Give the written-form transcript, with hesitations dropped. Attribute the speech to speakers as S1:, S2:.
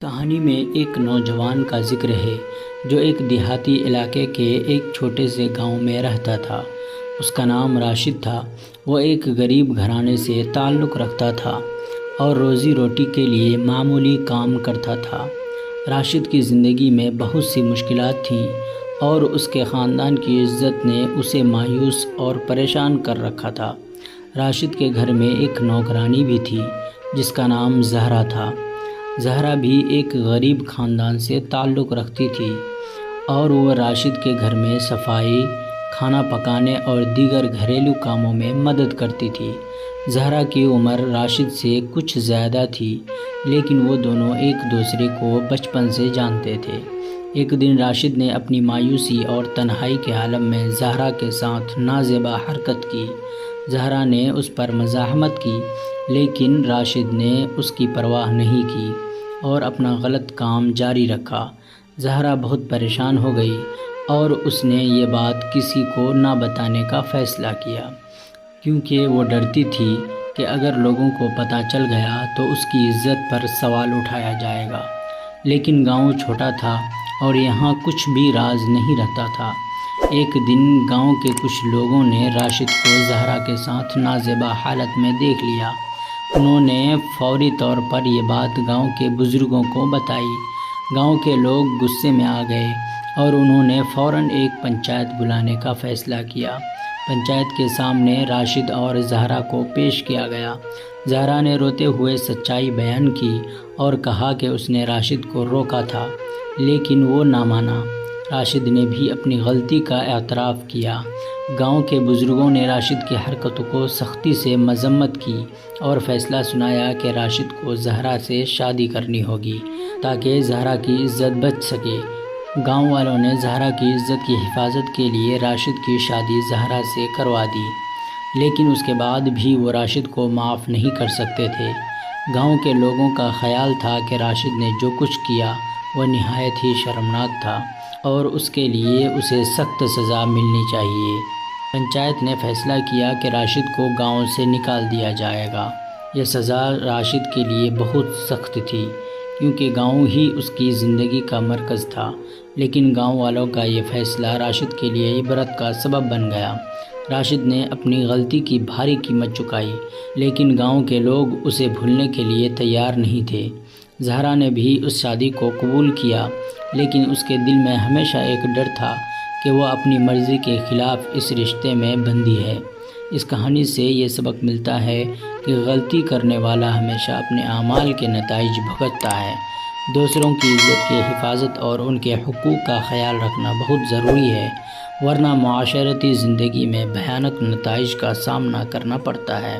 S1: کہانی میں ایک نوجوان کا ذکر ہے جو ایک دیہاتی علاقے کے ایک چھوٹے سے گاؤں میں رہتا تھا۔ اس کا نام راشد تھا۔ وہ ایک غریب گھرانے سے تعلق رکھتا تھا اور روزی روٹی کے لیے معمولی کام کرتا تھا۔ راشد کی زندگی میں بہت سی مشکلات تھیں اور اس کے خاندان کی عزت نے اسے مایوس اور پریشان کر رکھا تھا۔ راشد کے گھر میں ایک نوکرانی بھی تھی جس کا نام زہرا تھا۔ زہرا بھی ایک غریب خاندان سے تعلق رکھتی تھی اور وہ راشد کے گھر میں صفائی، کھانا پکانے اور دیگر گھریلو کاموں میں مدد کرتی تھی۔ زہرا کی عمر راشد سے کچھ زیادہ تھی لیکن وہ دونوں ایک دوسرے کو بچپن سے جانتے تھے۔ ایک دن راشد نے اپنی مایوسی اور تنہائی کے عالم میں زہرا کے ساتھ نازیبا حرکت کی۔ زہرا نے اس پر مزاحمت کی لیکن راشد نے اس کی پرواہ نہیں کی اور اپنا غلط کام جاری رکھا۔ زہرا بہت پریشان ہو گئی اور اس نے یہ بات کسی کو نہ بتانے کا فیصلہ کیا کیونکہ وہ ڈرتی تھی کہ اگر لوگوں کو پتہ چل گیا تو اس کی عزت پر سوال اٹھایا جائے گا۔ لیکن گاؤں چھوٹا تھا اور یہاں کچھ بھی راز نہیں رہتا تھا۔ ایک دن گاؤں کے کچھ لوگوں نے راشد کو زہرا کے ساتھ نازیبا حالت میں دیکھ لیا۔ انہوں نے فوری طور پر یہ بات گاؤں کے بزرگوں کو بتائی۔ گاؤں کے لوگ غصے میں آ گئے اور انہوں نے فوراً ایک پنچایت بلانے کا فیصلہ کیا۔ پنچایت کے سامنے راشد اور زہرا کو پیش کیا گیا۔ زہرا نے روتے ہوئے سچائی بیان کی اور کہا کہ اس نے راشد کو روکا تھا لیکن وہ نہ مانا۔ راشد نے بھی اپنی غلطی کا اعتراف کیا۔ گاؤں کے بزرگوں نے راشد کی حرکتوں کو سختی سے مذمت کی اور فیصلہ سنایا کہ راشد کو زہرا سے شادی کرنی ہوگی تاکہ زہرا کی عزت بچ سکے۔ گاؤں والوں نے زہرا کی عزت کی حفاظت کے لیے راشد کی شادی زہرا سے کروا دی لیکن اس کے بعد بھی وہ راشد کو معاف نہیں کر سکتے تھے۔ گاؤں کے لوگوں کا خیال تھا کہ راشد نے جو کچھ کیا وہ نہایت ہی شرمناک تھا اور اس کے لیے اسے سخت سزا ملنی چاہیے۔ پنچایت نے فیصلہ کیا کہ راشد کو گاؤں سے نکال دیا جائے گا۔ یہ سزا راشد کے لیے بہت سخت تھی کیونکہ گاؤں ہی اس کی زندگی کا مرکز تھا، لیکن گاؤں والوں کا یہ فیصلہ راشد کے لیے عبرت کا سبب بن گیا۔ راشد نے اپنی غلطی کی بھاری قیمت چکائی لیکن گاؤں کے لوگ اسے بھولنے کے لیے تیار نہیں تھے۔ زہرا نے بھی اس شادی کو قبول کیا لیکن اس کے دل میں ہمیشہ ایک ڈر تھا کہ وہ اپنی مرضی کے خلاف اس رشتے میں بندھی ہے۔ اس کہانی سے یہ سبق ملتا ہے کہ غلطی کرنے والا ہمیشہ اپنے اعمال کے نتائج بھگتتا ہے۔ دوسروں کی عزت کی حفاظت اور ان کے حقوق کا خیال رکھنا بہت ضروری ہے ورنہ معاشرتی زندگی میں بھیانک نتائج کا سامنا کرنا پڑتا ہے۔